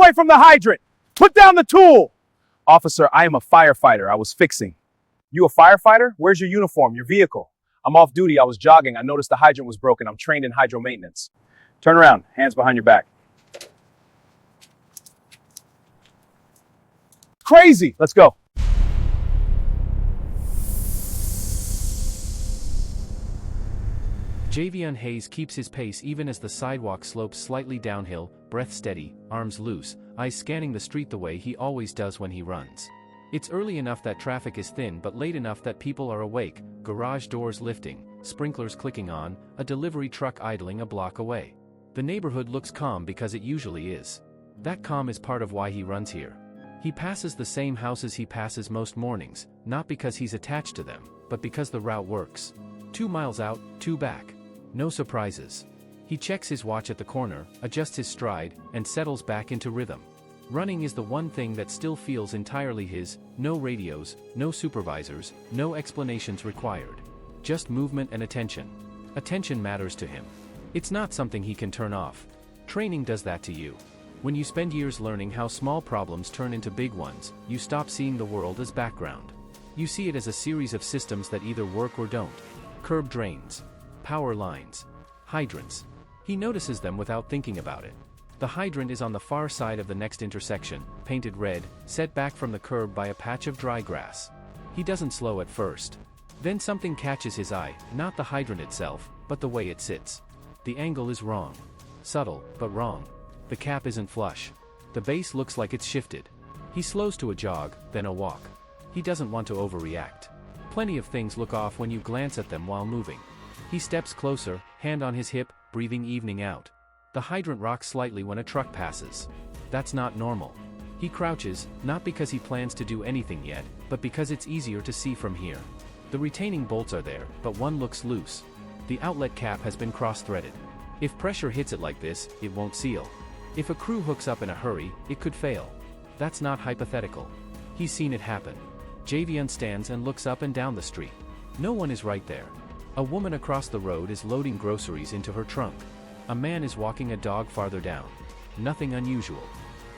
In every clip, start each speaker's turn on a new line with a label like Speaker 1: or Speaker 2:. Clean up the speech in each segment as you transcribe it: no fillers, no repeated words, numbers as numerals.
Speaker 1: away from the hydrant! Put down the tool! Officer, I am a firefighter. I was fixing. You a firefighter? Where's your uniform, your vehicle? I'm off duty. I was jogging. I noticed the hydrant was broken. I'm trained in hydro maintenance. Turn around. Hands behind your back. Crazy! Let's go.
Speaker 2: Vandalism-He keeps his pace even as the sidewalk slopes slightly downhill, breath steady, arms loose, eyes scanning the street the way he always does when he runs. It's early enough that traffic is thin but late enough that people are awake, garage doors lifting, sprinklers clicking on, a delivery truck idling a block away. The neighborhood looks calm because it usually is. That calm is part of why he runs here. He passes the same houses he passes most mornings, not because he's attached to them, but because the route works. 2 miles out, 2 back. No surprises. He checks his watch at the corner, adjusts his stride, and settles back into rhythm. Running is the one thing that still feels entirely his, no radios, no supervisors, no explanations required. Just movement and attention. Attention matters to him. It's not something he can turn off. Training does that to you. When you spend years learning how small problems turn into big ones, you stop seeing the world as background. You see it as a series of systems that either work or don't. Curb drains. Power lines. Hydrants. He notices them without thinking about it. The hydrant is on the far side of the next intersection, painted red, set back from the curb by a patch of dry grass. He doesn't slow at first. Then something catches his eye, not the hydrant itself, but the way it sits. The angle is wrong. Subtle, but wrong. The cap isn't flush. The base looks like it's shifted. He slows to a jog, then a walk. He doesn't want to overreact. Plenty of things look off when you glance at them while moving. He steps closer, hand on his hip, breathing evening out. The hydrant rocks slightly when a truck passes. That's not normal. He crouches, not because he plans to do anything yet, but because it's easier to see from here. The retaining bolts are there, but one looks loose. The outlet cap has been cross-threaded. If pressure hits it like this, it won't seal. If a crew hooks up in a hurry, it could fail. That's not hypothetical. He's seen it happen. Javion stands and looks up and down the street. No one is right there. A woman across the road is loading groceries into her trunk. A man is walking a dog farther down. Nothing unusual.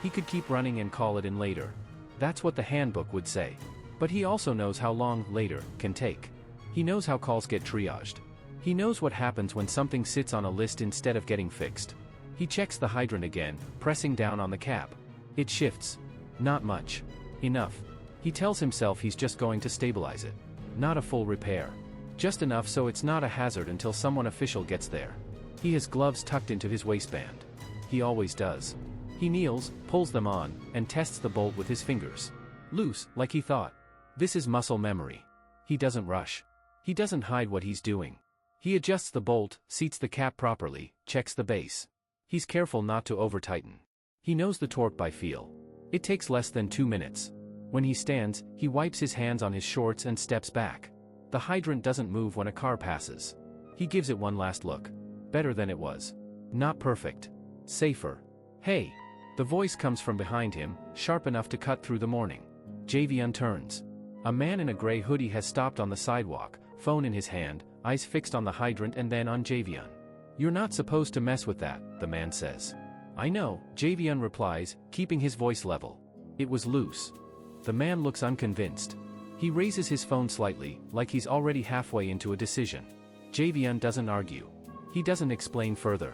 Speaker 2: He could keep running and call it in later. That's what the handbook would say. But he also knows how long later can take. He knows how calls get triaged. He knows what happens when something sits on a list instead of getting fixed. He checks the hydrant again, pressing down on the cap. It shifts. Not much. Enough. He tells himself he's just going to stabilize it. Not a full repair. Just enough so it's not a hazard until someone official gets there. He has gloves tucked into his waistband. He always does. He kneels, pulls them on, and tests the bolt with his fingers. Loose, like he thought. This is muscle memory. He doesn't rush. He doesn't hide what he's doing. He adjusts the bolt, seats the cap properly, checks the base. He's careful not to over-tighten. He knows the torque by feel. It takes less than 2 minutes. When he stands, he wipes his hands on his shorts and steps back. The hydrant doesn't move when a car passes. He gives it one last look. Better than it was. Not perfect. Safer. Hey! The voice comes from behind him, sharp enough to cut through the morning. Javion turns. A man in a gray hoodie has stopped on the sidewalk, phone in his hand, eyes fixed on the hydrant and then on Javion. You're not supposed to mess with that, the man says. I know, Javion replies, keeping his voice level. It was loose. The man looks unconvinced. He raises his phone slightly, like he's already halfway into a decision. Javion doesn't argue. He doesn't explain further.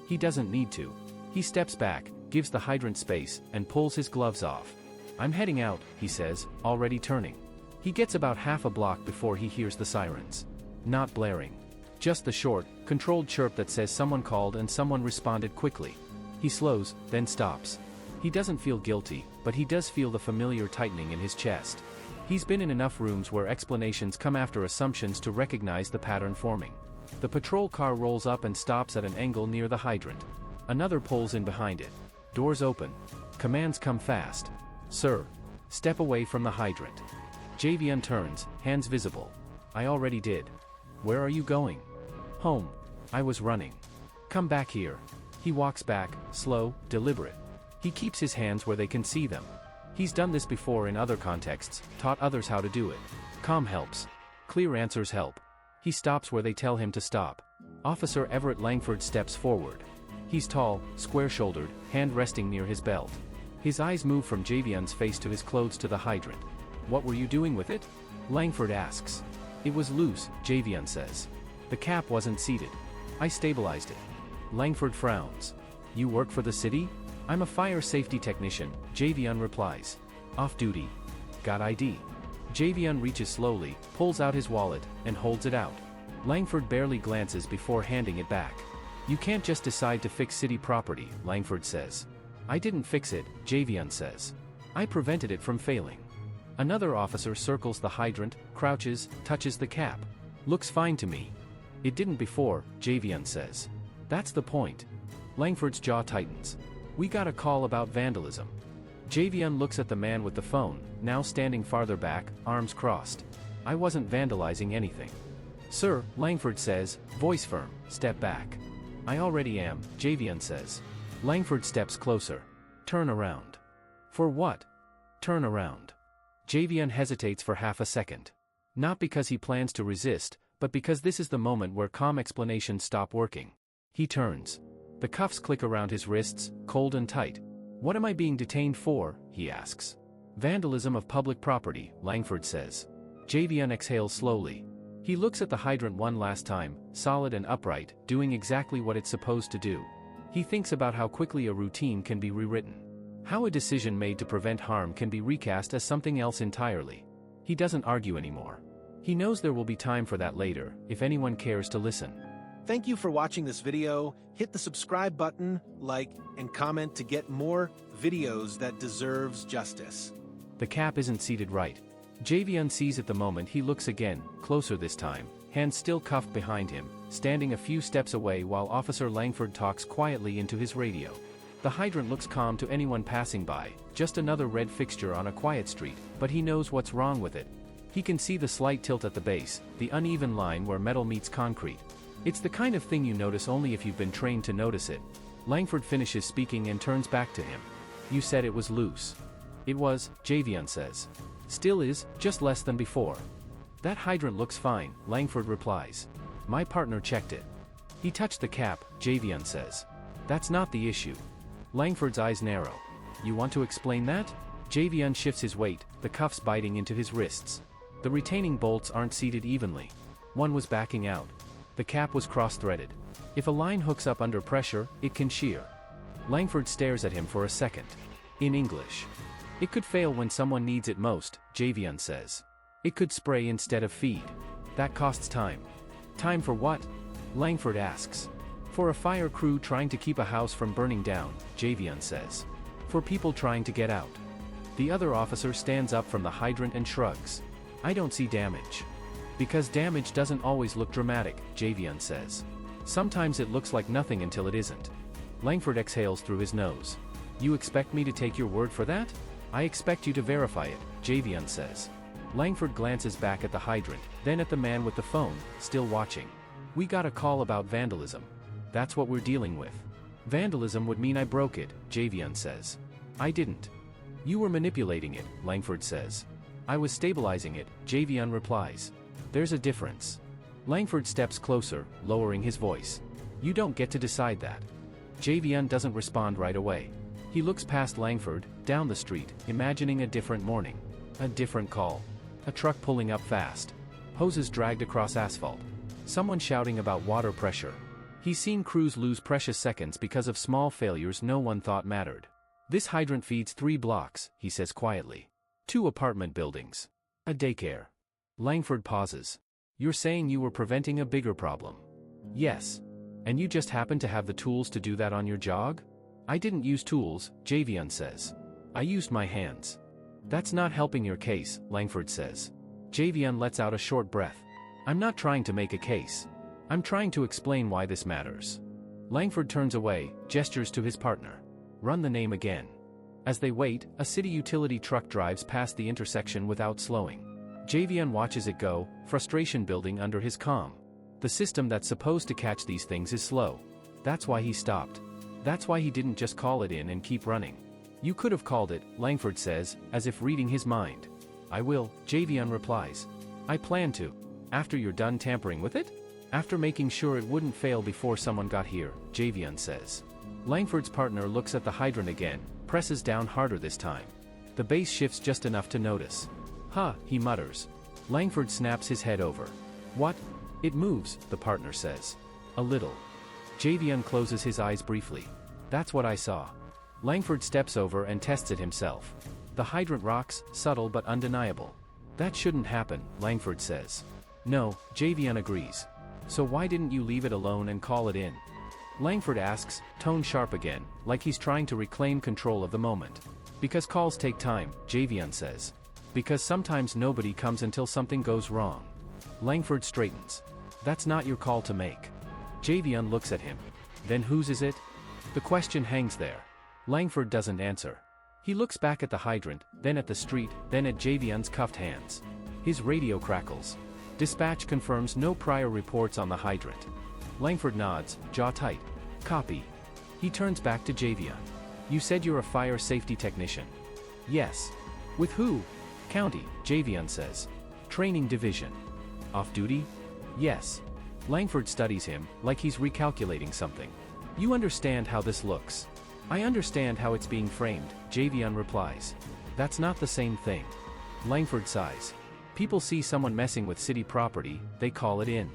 Speaker 2: He doesn't need to. He steps back, gives the hydrant space, and pulls his gloves off. I'm heading out, he says, already turning. He gets about half a block before he hears the sirens. Not blaring. Just the short, controlled chirp that says someone called and someone responded quickly. He slows, then stops. He doesn't feel guilty, but he does feel the familiar tightening in his chest. He's been in enough rooms where explanations come after assumptions to recognize the pattern forming. The patrol car rolls up and stops at an angle near the hydrant. Another pulls in behind it. Doors open. Commands come fast. Sir. Step away from the hydrant. Javion turns, hands visible. I already did. Where are you going? Home. I was running. Come back here. He walks back, slow, deliberate. He keeps his hands where they can see them. He's done this before in other contexts, taught others how to do it. Calm helps. Clear answers help. He stops where they tell him to stop. Officer Everett Langford steps forward. He's tall, square-shouldered, hand resting near his belt. His eyes move from Javion's face to his clothes to the hydrant. What were you doing with it? Langford asks. It was loose, Javion says. The cap wasn't seated. I stabilized it. Langford frowns. You work for the city? I'm a fire safety technician, Javion replies. Off duty. Got ID. Javion reaches slowly, pulls out his wallet, and holds it out. Langford barely glances before handing it back. You can't just decide to fix city property, Langford says. I didn't fix it, Javion says. I prevented it from failing. Another officer circles the hydrant, crouches, touches the cap. Looks fine to me. It didn't before, Javion says. That's the point. Langford's jaw tightens. We got a call about vandalism. Javion looks at the man with the phone, now standing farther back, arms crossed. I wasn't vandalizing anything. Sir, Langford says, voice firm, step back. I already am, Javion says. Langford steps closer. Turn around. For what? Turn around. Javion hesitates for half a second. Not because he plans to resist, but because this is the moment where calm explanations stop working. He turns. The cuffs click around his wrists, cold and tight. What am I being detained for? He asks. Vandalism of public property, Langford says. Javion exhales slowly. He looks at the hydrant one last time, solid and upright, doing exactly what it's supposed to do. He thinks about how quickly a routine can be rewritten. How a decision made to prevent harm can be recast as something else entirely. He doesn't argue anymore. He knows there will be time for that later, if anyone cares to listen.
Speaker 3: Thank you for watching this video. Hit the subscribe button, like, and comment to get more videos that deserves justice.
Speaker 2: The cap isn't seated right. Javion sees at the moment he looks again, closer this time, hands still cuffed behind him, standing a few steps away while Officer Langford talks quietly into his radio. The hydrant looks calm to anyone passing by, just another red fixture on a quiet street, but he knows what's wrong with it. He can see the slight tilt at the base, the uneven line where metal meets concrete. It's the kind of thing you notice only if you've been trained to notice it. Langford finishes speaking and turns back to him. You said it was loose. It was, Javion says. Still is, just less than before. That hydrant looks fine, Langford replies. My partner checked it. He touched the cap, Javion says. That's not the issue. Langford's eyes narrow. You want to explain that? Javion shifts his weight, the cuffs biting into his wrists. The retaining bolts aren't seated evenly. One was backing out. The cap was cross-threaded. If a line hooks up under pressure, it can shear. Langford stares at him for a second. In English. It could fail when someone needs it most, Javion says. It could spray instead of feed. That costs time. Time for what? Langford asks. For a fire crew trying to keep a house from burning down, Javion says. For people trying to get out. The other officer stands up from the hydrant and shrugs. I don't see damage. Because damage doesn't always look dramatic, Javion says. Sometimes it looks like nothing until it isn't. Langford exhales through his nose. You expect me to take your word for that? I expect you to verify it, Javion says. Langford glances back at the hydrant, then at the man with the phone, still watching. We got a call about vandalism. That's what we're dealing with. Vandalism would mean I broke it, Javion says. I didn't. You were manipulating it, Langford says. I was stabilizing it, Javion replies. There's a difference. Langford steps closer, lowering his voice. You don't get to decide that. Javion doesn't respond right away. He looks past Langford, down the street, imagining a different morning. A different call. A truck pulling up fast. Hoses dragged across asphalt. Someone shouting about water pressure. He's seen crews lose precious seconds because of small failures no one thought mattered. This hydrant feeds 3 blocks, he says quietly. 2 apartment buildings. A daycare. Langford pauses. You're saying you were preventing a bigger problem? Yes. And you just happened to have the tools to do that on your jog? I didn't use tools, Javion says. I used my hands. That's not helping your case, Langford says. Javion lets out a short breath. I'm not trying to make a case. I'm trying to explain why this matters. Langford turns away, gestures to his partner. Run the name again. As they wait, a city utility truck drives past the intersection without slowing. Javion watches it go, frustration building under his calm. The system that's supposed to catch these things is slow. That's why he stopped. That's why he didn't just call it in and keep running. You could have called it, Langford says, as if reading his mind. I will, Javion replies. I plan to. After you're done tampering with it? After making sure it wouldn't fail before someone got here, Javion says. Langford's partner looks at the hydrant again, presses down harder this time. The base shifts just enough to notice. "Huh," he mutters. Langford snaps his head over. "What?" "It moves," the partner says. "A little." Javion closes his eyes briefly. "That's what I saw." Langford steps over and tests it himself. The hydrant rocks, subtle but undeniable. "That shouldn't happen," Langford says. "No," Javion agrees. "So why didn't you leave it alone and call it in?" Langford asks, tone sharp again, like he's trying to reclaim control of the moment. "Because calls take time," Javion says. "Because sometimes nobody comes until something goes wrong." Langford straightens. "That's not your call to make." Javion looks at him. "Then whose is it?" The question hangs there. Langford doesn't answer. He looks back at the hydrant, then at the street, then at Javion's cuffed hands. His radio crackles. Dispatch confirms no prior reports on the hydrant. Langford nods, jaw tight. "Copy." He turns back to Javion. "You said you're a fire safety technician." "Yes." "With who?" "County," Javion says. "Training division." "Off duty?" "Yes." Langford studies him, like he's recalculating something. "You understand how this looks." "I understand how it's being framed," Javion replies. "That's not the same thing." Langford sighs. "People see someone messing with city property, they call it in.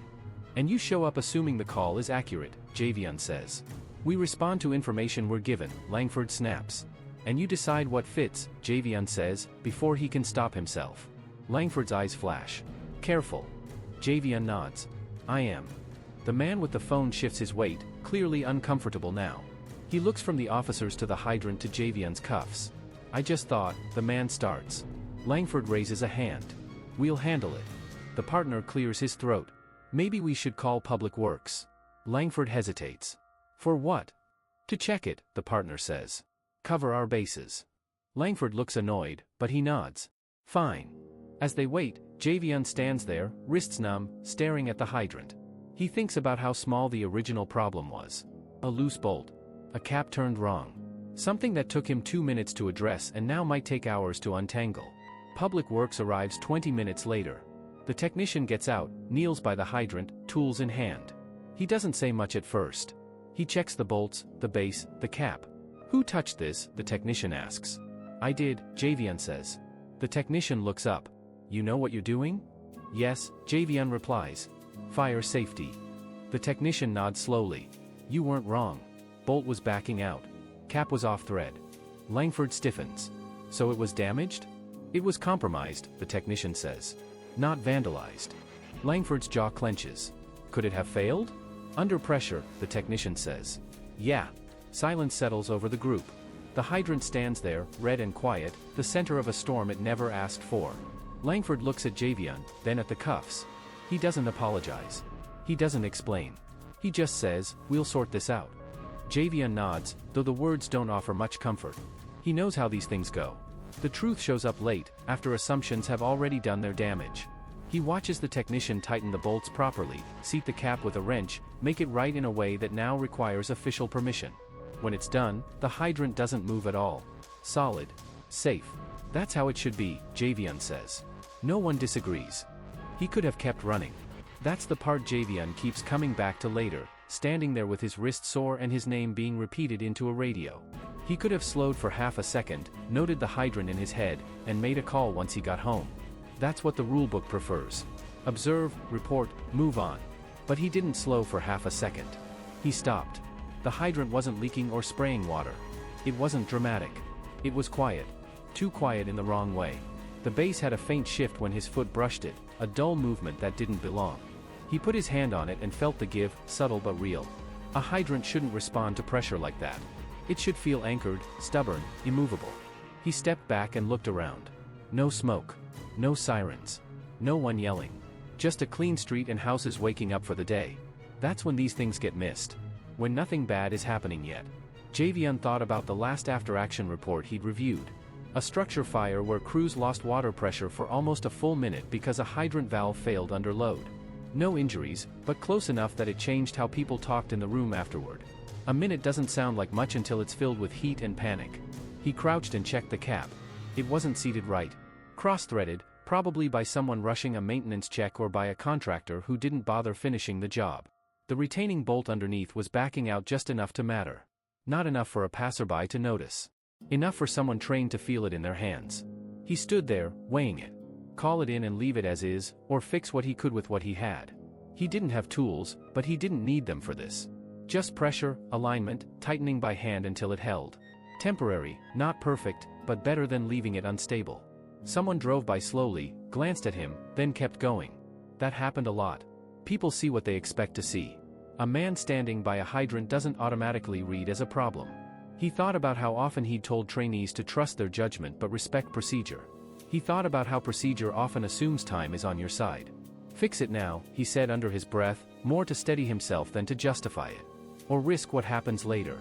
Speaker 2: And you show up assuming the call is accurate," Javion says. "We respond to information we're given," Langford snaps. "And you decide what fits," Javion says, before he can stop himself. Langford's eyes flash. "Careful." Javion nods. "I am." The man with the phone shifts his weight, clearly uncomfortable now. He looks from the officers to the hydrant to Javion's cuffs. "I just thought," the man starts. Langford raises a hand. "We'll handle it." The partner clears his throat. "Maybe we should call Public Works." Langford hesitates. "For what?" "To check it," the partner says. "Cover our bases." Langford looks annoyed, but he nods. "Fine." As they wait, Javion stands there, wrists numb, staring at the hydrant. He thinks about how small the original problem was. A loose bolt. A cap turned wrong. Something that took him 2 minutes to address and now might take hours to untangle. Public Works arrives 20 minutes later. The technician gets out, kneels by the hydrant, tools in hand. He doesn't say much at first. He checks the bolts, the base, the cap. "Who touched this?" the technician asks. "I did," Javion says. The technician looks up. "You know what you're doing?" "Yes," Javion replies. "Fire safety." The technician nods slowly. "You weren't wrong. Bolt was backing out. Cap was off thread." Langford stiffens. "So it was damaged?" "It was compromised," the technician says. "Not vandalized." Langford's jaw clenches. "Could it have failed?" "Under pressure," the technician says. "Yeah." Silence settles over the group. The hydrant stands there, red and quiet, the center of a storm it never asked for. Langford looks at Javion, then at the cuffs. He doesn't apologize. He doesn't explain. He just says, "We'll sort this out." Javion nods, though the words don't offer much comfort. He knows how these things go. The truth shows up late, after assumptions have already done their damage. He watches the technician tighten the bolts properly, seat the cap with a wrench, make it right in a way that now requires official permission. When it's done, the hydrant doesn't move at all. Solid. Safe. "That's how it should be," Javion says. No one disagrees. He could have kept running. That's the part Javion keeps coming back to later, standing there with his wrist sore and his name being repeated into a radio. He could have slowed for half a second, noted the hydrant in his head, and made a call once he got home. That's what the rulebook prefers. Observe, report, move on. But he didn't slow for half a second. He stopped. The hydrant wasn't leaking or spraying water. It wasn't dramatic. It was quiet. Too quiet in the wrong way. The base had a faint shift when his foot brushed it, a dull movement that didn't belong. He put his hand on it and felt the give, subtle but real. A hydrant shouldn't respond to pressure like that. It should feel anchored, stubborn, immovable. He stepped back and looked around. No smoke. No sirens. No one yelling. Just a clean street and houses waking up for the day. That's when these things get missed. When nothing bad is happening yet. Javion thought about the last after-action report he'd reviewed. A structure fire where crews lost water pressure for almost a full minute because a hydrant valve failed under load. No injuries, but close enough that it changed how people talked in the room afterward. A minute doesn't sound like much until it's filled with heat and panic. He crouched and checked the cap. It wasn't seated right. Cross-threaded, probably by someone rushing a maintenance check or by a contractor who didn't bother finishing the job. The retaining bolt underneath was backing out just enough to matter. Not enough for a passerby to notice. Enough for someone trained to feel it in their hands. He stood there, weighing it. Call it in and leave it as is, or fix what he could with what he had. He didn't have tools, but he didn't need them for this. Just pressure, alignment, tightening by hand until it held. Temporary, not perfect, but better than leaving it unstable. Someone drove by slowly, glanced at him, then kept going. That happened a lot. People see what they expect to see. A man standing by a hydrant doesn't automatically read as a problem. He thought about how often he'd told trainees to trust their judgment but respect procedure. He thought about how procedure often assumes time is on your side. Fix it now, he said under his breath, more to steady himself than to justify it. Or risk what happens later.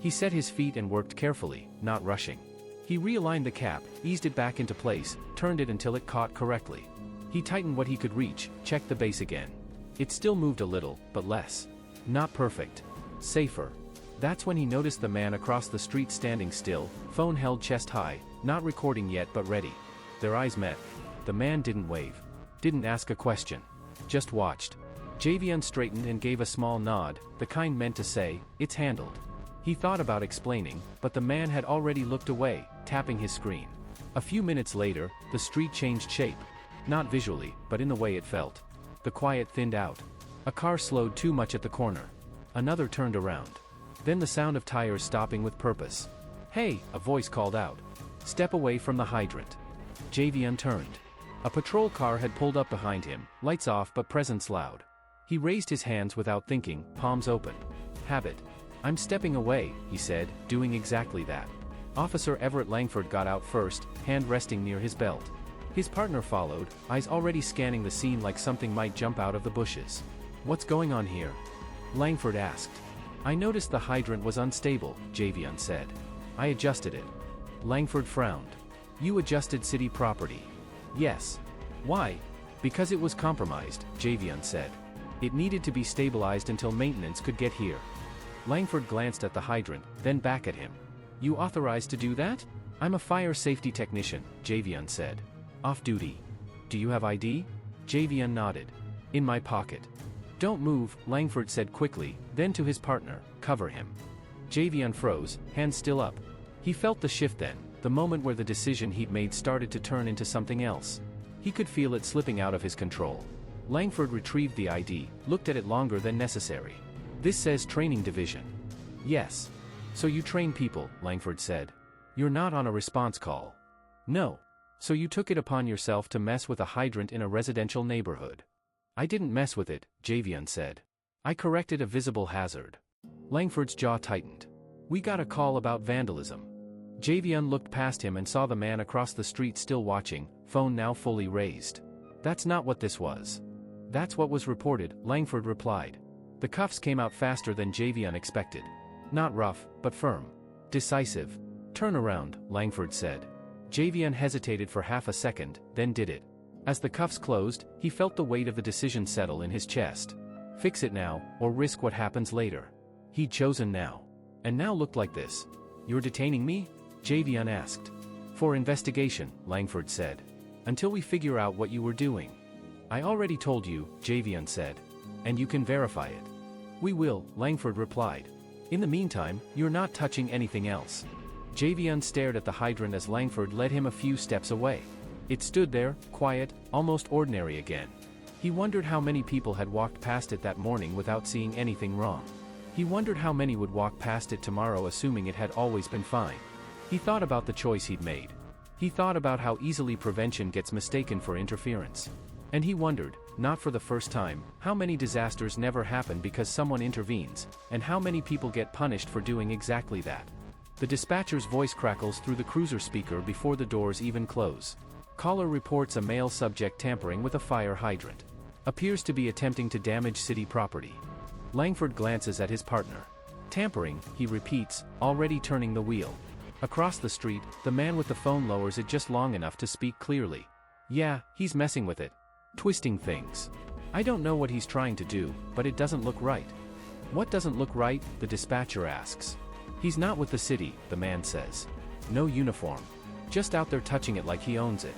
Speaker 2: He set his feet and worked carefully, not rushing. He realigned the cap, eased it back into place, turned it until it caught correctly. He tightened what he could reach, checked the base again. It still moved a little, but less. Not perfect. Safer. That's when he noticed the man across the street standing still, phone held chest high, not recording yet but ready. Their eyes met. The man didn't wave. Didn't ask a question. Just watched. Javian straightened and gave a small nod, the kind meant to say, "It's handled." He thought about explaining, but the man had already looked away, tapping his screen. A few minutes later, the street changed shape. Not visually, but in the way it felt. The quiet thinned out. A car slowed too much at the corner. Another turned around. Then the sound of tires stopping with purpose. "Hey," a voice called out. "Step away from the hydrant." Javian turned. A patrol car had pulled up behind him, lights off but presence loud. He raised his hands without thinking, palms open. "Habit. I'm stepping away," he said, doing exactly that. Officer Everett Langford got out first, hand resting near his belt. His partner followed, eyes already scanning the scene like something might jump out of the bushes. "What's going on here?" Langford asked. "I noticed the hydrant was unstable," Javian said. "I adjusted it." Langford frowned. "You adjusted city property?" "Yes." "Why?" "Because it was compromised," Javian said. "It needed to be stabilized until maintenance could get here." Langford glanced at the hydrant, then back at him. "You authorized to do that?" "I'm a fire safety technician," Javian said. "Off duty." "Do you have ID?" Javian nodded. "In my pocket." "Don't move," Langford said quickly, then to his partner, "Cover him." Javian froze, hands still up. He felt the shift then, the moment where the decision he'd made started to turn into something else. He could feel it slipping out of his control. Langford retrieved the ID, looked at it longer than necessary. "This says training division." "Yes." "So you train people," Langford said. "You're not on a response call." "No." "So you took it upon yourself to mess with a hydrant in a residential neighborhood." "I didn't mess with it," Javian said. "I corrected a visible hazard." Langford's jaw tightened. "We got a call about vandalism." Javian looked past him and saw the man across the street still watching, phone now fully raised. "That's not what this was." "That's what was reported," Langford replied. The cuffs came out faster than Javian expected. Not rough, but firm. Decisive. "Turn around," Langford said. Javian hesitated for half a second, then did it. As the cuffs closed, he felt the weight of the decision settle in his chest. Fix it now, or risk what happens later. He'd chosen now. And now looked like this. "You're detaining me?" Javian asked. "For investigation," Langford said. "Until we figure out what you were doing." "I already told you," Javian said. "And you can verify it." "We will," Langford replied. "In the meantime, you're not touching anything else." Javian stared at the hydrant as Langford led him a few steps away. It stood there, quiet, almost ordinary again. He wondered how many people had walked past it that morning without seeing anything wrong. He wondered how many would walk past it tomorrow assuming it had always been fine. He thought about the choice he'd made. He thought about how easily prevention gets mistaken for interference. And he wondered, not for the first time, how many disasters never happen because someone intervenes, and how many people get punished for doing exactly that. The dispatcher's voice crackles through the cruiser speaker before the doors even close. Caller reports a male subject tampering with a fire hydrant. Appears to be attempting to damage city property. Langford glances at his partner. Tampering, he repeats, already turning the wheel. Across the street, the man with the phone lowers it just long enough to speak clearly. "Yeah, he's messing with it. Twisting things. I don't know what he's trying to do, but it doesn't look right." "What doesn't look right?" the dispatcher asks. "He's not with the city," the man says. "No uniform. Just out there touching it like he owns it."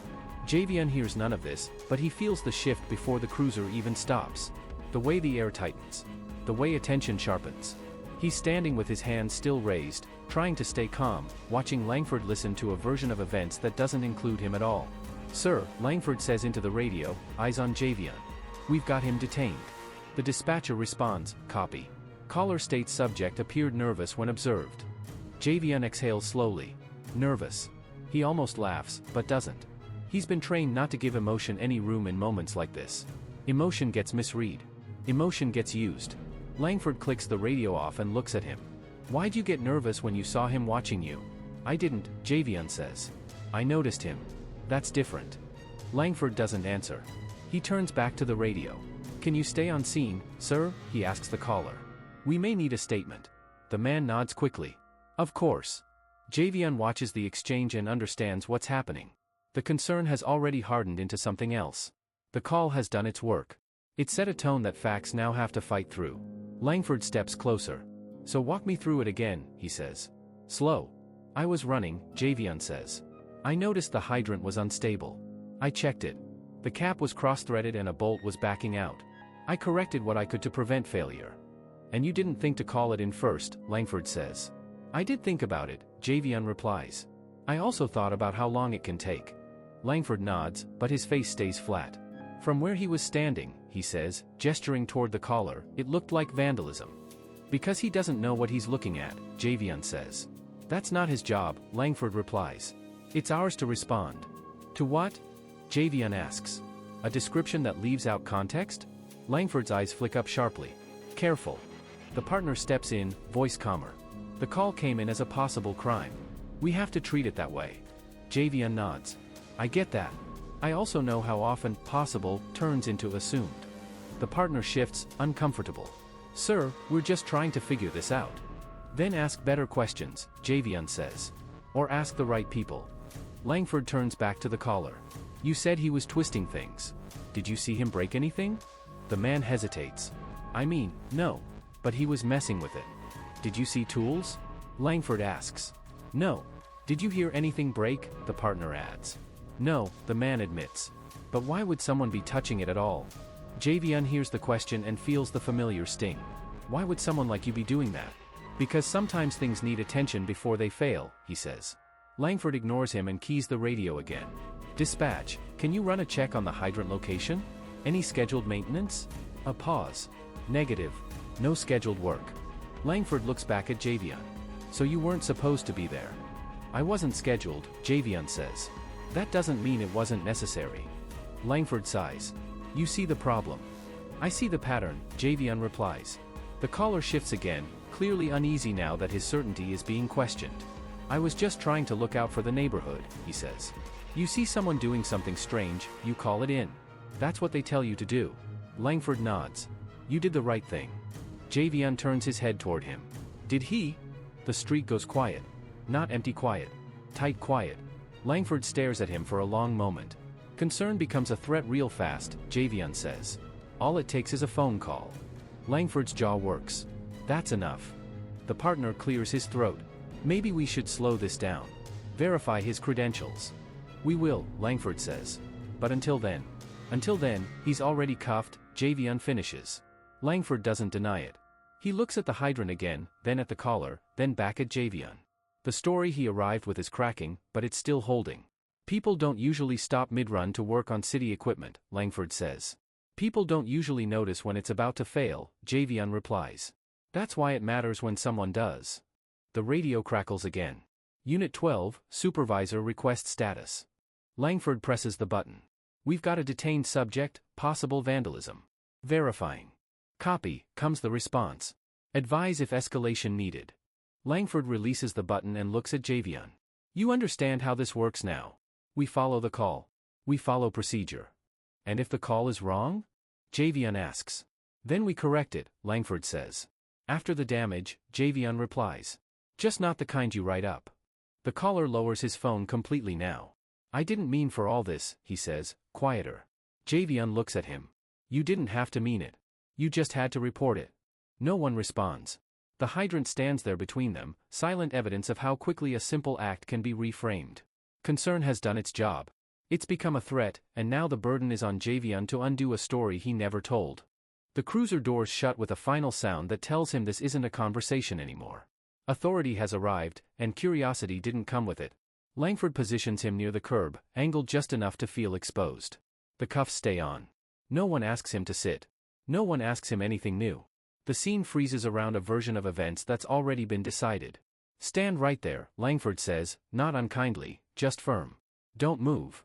Speaker 2: Javian hears none of this, but he feels the shift before the cruiser even stops. The way the air tightens. The way attention sharpens. He's standing with his hands still raised, trying to stay calm, watching Langford listen to a version of events that doesn't include him at all. "Sir," Langford says into the radio, eyes on Javion. "We've got him detained." The dispatcher responds, "Copy." Caller states subject appeared nervous when observed. Javion exhales slowly. Nervous. He almost laughs, but doesn't. He's been trained not to give emotion any room in moments like this. Emotion gets misread. Emotion gets used. Langford clicks the radio off and looks at him. "Why'd you get nervous when you saw him watching you?" "I didn't," Javion says. "I noticed him." "That's different." Langford doesn't answer. He turns back to the radio. "Can you stay on scene, sir?" he asks the caller. "We may need a statement." The man nods quickly. "Of course." Javion watches the exchange and understands what's happening. The concern has already hardened into something else. The call has done its work. It set a tone that facts now have to fight through. Langford steps closer. "So walk me through it again," he says. "Slow." "I was running," Javion says. "I noticed the hydrant was unstable. I checked it. The cap was cross-threaded and a bolt was backing out. I corrected what I could to prevent failure." "And you didn't think to call it in first," Langford says. "I did think about it," Javion replies. "I also thought about how long it can take." Langford nods, but his face stays flat. From where he was standing, he says, gesturing toward the caller, it looked like vandalism. "Because he doesn't know what he's looking at," Javion says. "That's not his job," Langford replies. "It's ours to respond." "To what?" Javion asks. "A description that leaves out context?" Langford's eyes flick up sharply. "Careful." The partner steps in, voice calmer. "The call came in as a possible crime. We have to treat it that way." Javion nods. "I get that. I also know how often possible turns into assumed." The partner shifts, uncomfortable. "Sir, we're just trying to figure this out." "Then ask better questions," Javion says. "Or ask the right people." Langford turns back to the caller. "You said he was twisting things. Did you see him break anything?" The man hesitates. "I mean, no. But he was messing with it." "Did you see tools?" Langford asks. "No." "Did you hear anything break?" the partner adds. "No," the man admits. "But why would someone be touching it at all?" Javion hears the question and feels the familiar sting. "Why would someone like you be doing that?" "Because sometimes things need attention before they fail," he says. Langford ignores him and keys the radio again. "Dispatch, can you run a check on the hydrant location? Any scheduled maintenance?" A pause. "Negative. No scheduled work." Langford looks back at Javion. "So you weren't supposed to be there?" "I wasn't scheduled," Javion says. "That doesn't mean it wasn't necessary." Langford sighs. "You see the problem." "I see the pattern," Javion replies. The caller shifts again, clearly uneasy now that his certainty is being questioned. "I was just trying to look out for the neighborhood," he says. "You see someone doing something strange, you call it in. That's what they tell you to do." Langford nods. "You did the right thing." Javion turns his head toward him. "Did he?" The street goes quiet. Not empty quiet. Tight quiet. Langford stares at him for a long moment. "Concern becomes a threat real fast," Javion says. "All it takes is a phone call." Langford's jaw works. "That's enough." The partner clears his throat. "Maybe we should slow this down. Verify his credentials." "We will," Langford says. "But until then." "Until then, he's already cuffed," Javion finishes. Langford doesn't deny it. He looks at the hydrant again, then at the caller, then back at Javion. The story he arrived with is cracking, but it's still holding. "People don't usually stop mid-run to work on city equipment," Langford says. "People don't usually notice when it's about to fail," Javion replies. "That's why it matters when someone does." The radio crackles again. Unit 12, Supervisor requests status. Langford presses the button. "We've got a detained subject, possible vandalism. Verifying." "Copy," comes the response. "Advise if escalation needed." Langford releases the button and looks at Javion. "You understand how this works now. We follow the call. We follow procedure." "And if the call is wrong?" Javion asks. "Then we correct it," Langford says. "After the damage," Javion replies. "Just not the kind you write up." The caller lowers his phone completely now. "I didn't mean for all this," he says, quieter. Javion looks at him. "You didn't have to mean it. You just had to report it." No one responds. The hydrant stands there between them, silent evidence of how quickly a simple act can be reframed. Concern has done its job. It's become a threat, and now the burden is on Javion to undo a story he never told. The cruiser doors shut with a final sound that tells him this isn't a conversation anymore. Authority has arrived, and curiosity didn't come with it. Langford positions him near the curb, angled just enough to feel exposed. The cuffs stay on. No one asks him to sit. No one asks him anything new. The scene freezes around a version of events that's already been decided. Stand right there, Langford says, not unkindly, just firm. Don't move.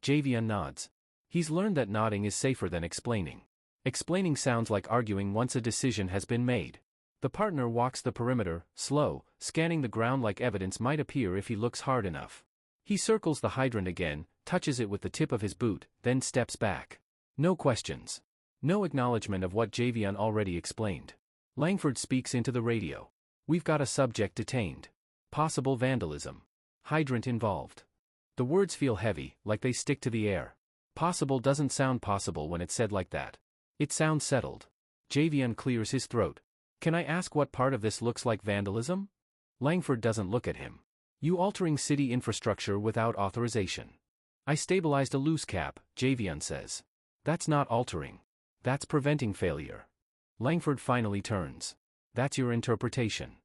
Speaker 2: Javian nods. He's learned that nodding is safer than explaining. Explaining sounds like arguing once a decision has been made. The partner walks the perimeter, slow, scanning the ground like evidence might appear if he looks hard enough. He circles the hydrant again, touches it with the tip of his boot, then steps back. No questions. No acknowledgement of what Javian already explained. Langford speaks into the radio. We've got a subject detained. Possible vandalism. Hydrant involved. The words feel heavy, like they stick to the air. Possible doesn't sound possible when it's said like that. It sounds settled. Javian clears his throat. Can I ask what part of this looks like vandalism? Langford doesn't look at him. You altering city infrastructure without authorization. I stabilized a loose cap, Javian says. That's not altering. That's preventing failure. Langford finally turns. That's your interpretation.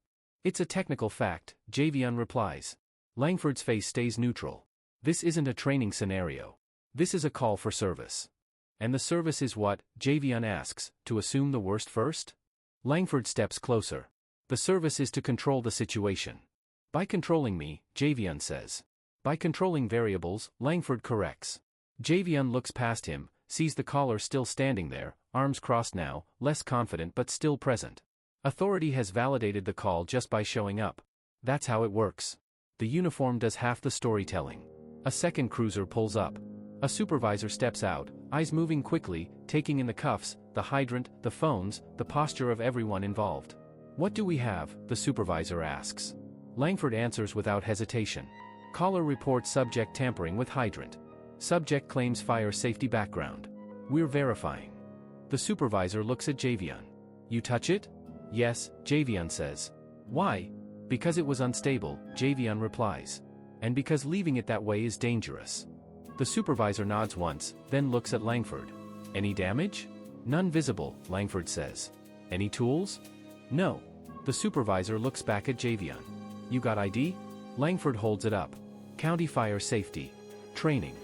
Speaker 2: It's a technical fact, Javian replies. Langford's face stays neutral. This isn't a training scenario. This is a call for service. And the service is what, Javian asks, to assume the worst first? Langford steps closer. The service is to control the situation. By controlling me, Javian says. By controlling variables, Langford corrects. Javian looks past him, sees the caller still standing there, arms crossed now, less confident but still present. Authority has validated the call just by showing up. That's how it works. The uniform does half the storytelling. A second cruiser pulls up. A supervisor steps out, eyes moving quickly, taking in the cuffs, the hydrant, the phones, the posture of everyone involved. What do we have? The supervisor asks. Langford answers without hesitation. Caller reports subject tampering with hydrant. Subject claims fire safety background. We're verifying. The supervisor looks at Javian. You touch it? Yes, Javian says. Why? Because it was unstable, Javian replies. And because leaving it that way is dangerous. The supervisor nods once, then looks at Langford. Any damage? None visible, Langford says. Any tools? No. The supervisor looks back at Javian. You got ID? Langford holds it up. County Fire Safety. Training.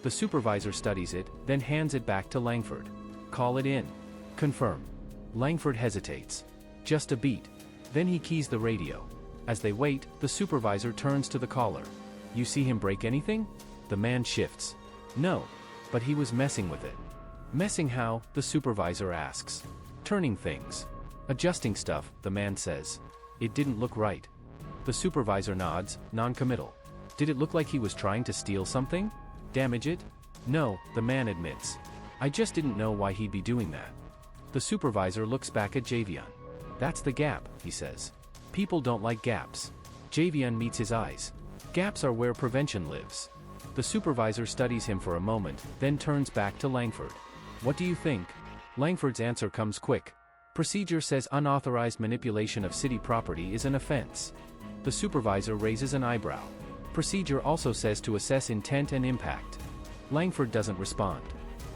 Speaker 2: The supervisor studies it, then hands it back to Langford. Call it in. Confirm. Langford hesitates. Just a beat. Then he keys the radio. As they wait, the supervisor turns to the caller. You see him break anything? The man shifts. No. But he was messing with it. Messing how? The supervisor asks. Turning things. Adjusting stuff, the man says. It didn't look right. The supervisor nods, non-committal. Did it look like he was trying to steal something? Damage it? No, the man admits. I just didn't know why he'd be doing that. The supervisor looks back at Javian. That's the gap, he says. People don't like gaps. Javian meets his eyes. Gaps are where prevention lives. The supervisor studies him for a moment, then turns back to Langford. What do you think? Langford's answer comes quick. Procedure says unauthorized manipulation of city property is an offense. The supervisor raises an eyebrow. Procedure also says to assess intent and impact. Langford doesn't respond.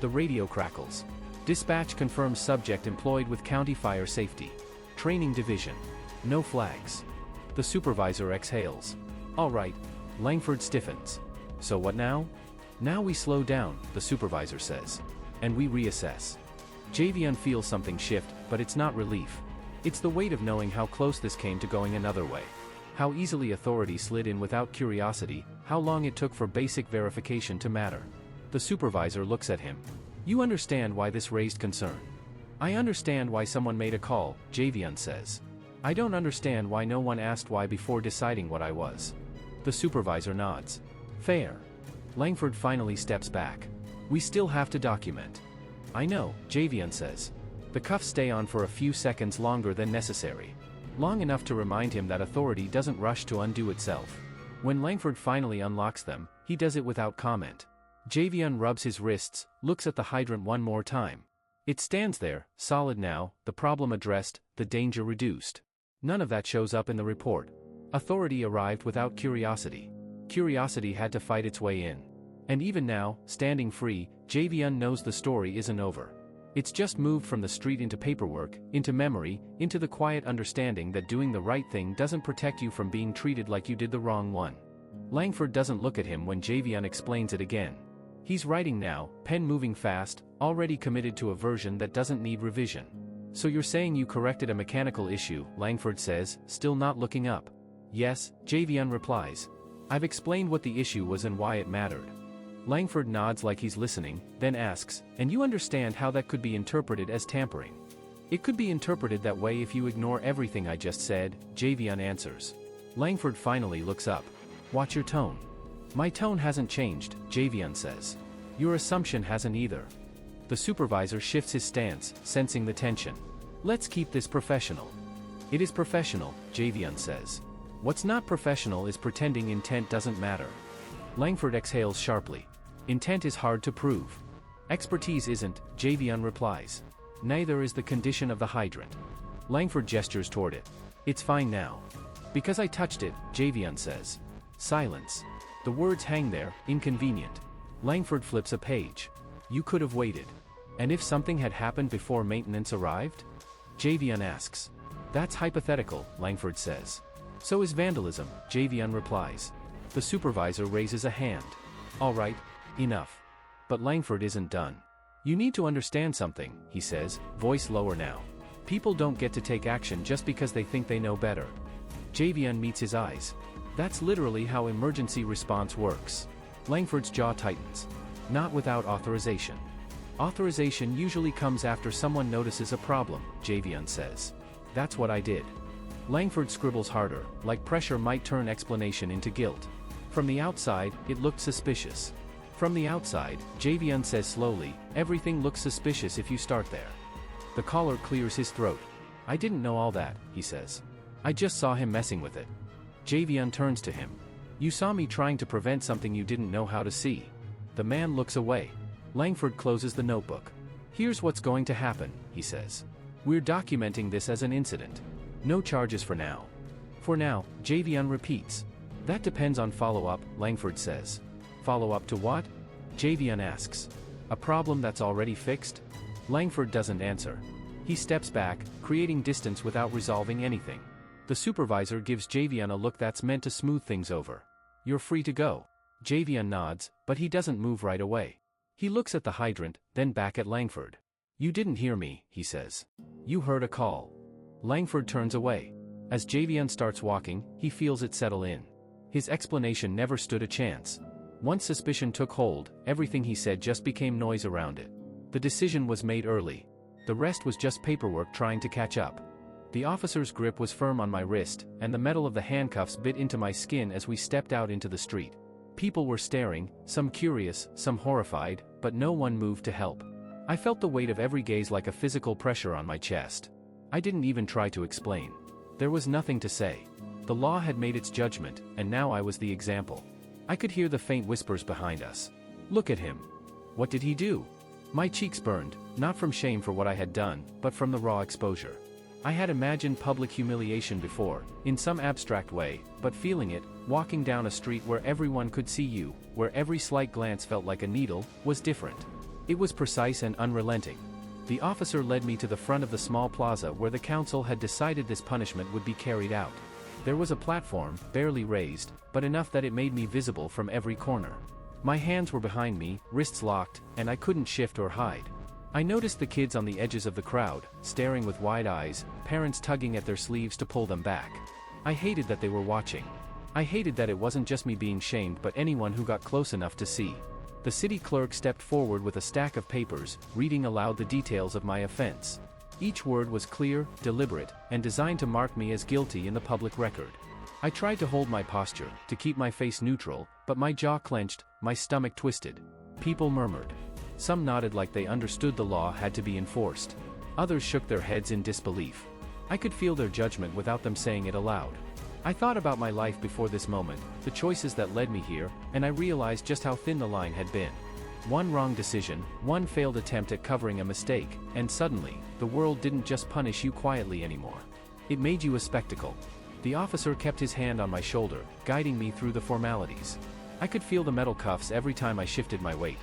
Speaker 2: The radio crackles. Dispatch confirms subject employed with County Fire Safety. Training Division. No flags. The supervisor exhales. All right. Langford stiffens. So what now? Now we slow down, the supervisor says. And we reassess. Javian feels something shift, but it's not relief. It's the weight of knowing how close this came to going another way. How easily authority slid in without curiosity, how long it took for basic verification to matter. The supervisor looks at him. You understand why this raised concern. I understand why someone made a call, Javian says. I don't understand why no one asked why before deciding what I was. The supervisor nods. Fair. Langford finally steps back. We still have to document. I know, Javian says. The cuffs stay on for a few seconds longer than necessary. Long enough to remind him that authority doesn't rush to undo itself. When Langford finally unlocks them, he does it without comment. Javian rubs his wrists, looks at the hydrant one more time. It stands there, solid now, the problem addressed, the danger reduced. None of that shows up in the report. Authority arrived without curiosity. Curiosity had to fight its way in. And even now, standing free, Javian knows the story isn't over. It's just moved from the street into paperwork, into memory, into the quiet understanding that doing the right thing doesn't protect you from being treated like you did the wrong one. Langford doesn't look at him when Javion explains it again. He's writing now, pen moving fast, already committed to a version that doesn't need revision. So you're saying you corrected a mechanical issue, Langford says, still not looking up. Yes, Javion replies. I've explained what the issue was and why it mattered. Langford nods like he's listening, then asks, and you understand how that could be interpreted as tampering? It could be interpreted that way if you ignore everything I just said, Javion answers. Langford finally looks up. Watch your tone. My tone hasn't changed, Javion says. Your assumption hasn't either. The supervisor shifts his stance, sensing the tension. Let's keep this professional. It is professional, Javion says. What's not professional is pretending intent doesn't matter. Langford exhales sharply. Intent is hard to prove. Expertise isn't, Javion replies. Neither is the condition of the hydrant. Langford gestures toward it. It's fine now. Because I touched it, Javion says. Silence. The words hang there, inconvenient. Langford flips a page. You could have waited. And if something had happened before maintenance arrived? Javion asks. That's hypothetical, Langford says. So is vandalism, Javion replies. The supervisor raises a hand. All right, enough. But Langford isn't done. You need to understand something, he says, voice lower now. People don't get to take action just because they think they know better. Javion meets his eyes. That's literally how emergency response works. Langford's jaw tightens. Not without authorization. Authorization usually comes after someone notices a problem, Javion says. That's what I did. Langford scribbles harder, like pressure might turn explanation into guilt. From the outside, it looked suspicious. From the outside, Javion says slowly, everything looks suspicious if you start there. The caller clears his throat. I didn't know all that, he says. I just saw him messing with it. Javion turns to him. You saw me trying to prevent something you didn't know how to see. The man looks away. Langford closes the notebook. Here's what's going to happen, he says. We're documenting this as an incident. No charges for now. For now, Javion repeats. That depends on follow-up, Langford says. Follow-up to what? Javion asks. A problem that's already fixed? Langford doesn't answer. He steps back, creating distance without resolving anything. The supervisor gives Javion a look that's meant to smooth things over. You're free to go. Javion nods, but he doesn't move right away. He looks at the hydrant, then back at Langford. You didn't hear me, he says. You heard a call. Langford turns away. As Javion starts walking, he feels it settle in. His explanation never stood a chance. Once suspicion took hold, everything he said just became noise around it. The decision was made early. The rest was just paperwork trying to catch up. The officer's grip was firm on my wrist, and the metal of the handcuffs bit into my skin as we stepped out into the street. People were staring, some curious, some horrified, but no one moved to help. I felt the weight of every gaze like a physical pressure on my chest. I didn't even try to explain. There was nothing to say. The law had made its judgment, and now I was the example. I could hear the faint whispers behind us. Look at him. What did he do? My cheeks burned, not from shame for what I had done, but from the raw exposure. I had imagined public humiliation before, in some abstract way, but feeling it, walking down a street where everyone could see you, where every slight glance felt like a needle, was different. It was precise and unrelenting. The officer led me to the front of the small plaza where the council had decided this punishment would be carried out. There was a platform, barely raised, but enough that it made me visible from every corner. My hands were behind me, wrists locked, and I couldn't shift or hide. I noticed the kids on the edges of the crowd, staring with wide eyes, parents tugging at their sleeves to pull them back. I hated that they were watching. I hated that it wasn't just me being shamed but anyone who got close enough to see. The city clerk stepped forward with a stack of papers, reading aloud the details of my offense. Each word was clear, deliberate, and designed to mark me as guilty in the public record. I tried to hold my posture, to keep my face neutral, but my jaw clenched, my stomach twisted. People murmured. Some nodded like they understood the law had to be enforced. Others shook their heads in disbelief. I could feel their judgment without them saying it aloud. I thought about my life before this moment, the choices that led me here, and I realized just how thin the line had been. One wrong decision, one failed attempt at covering a mistake, and suddenly, the world didn't just punish you quietly anymore. It made you a spectacle. The officer kept his hand on my shoulder, guiding me through the formalities. I could feel the metal cuffs every time I shifted my weight.